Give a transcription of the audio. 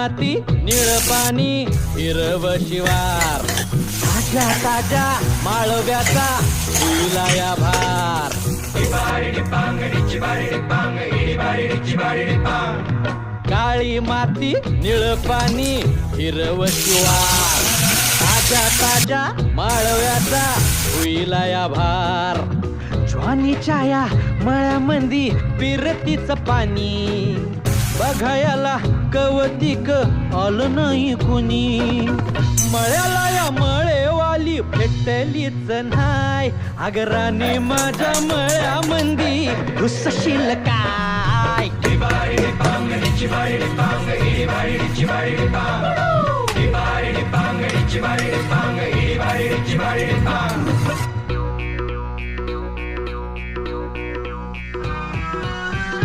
माती निळ पाणी हिरव शिवार ताज्या ताज्या माळव्याचा होईला या भार काळी माती निळ पाणी हिरव शिवार ताज्या ताज्या माळव्याचा होईला या भार ज्वानीच्या या मळ्यामंदी पिरतीच पाणी बघायला कवतिक आलं नाही कुणी मळ्याला या मळेवाली भेटलीच नाय अगराने माझ्या मळ्यामंदी घुसशील काय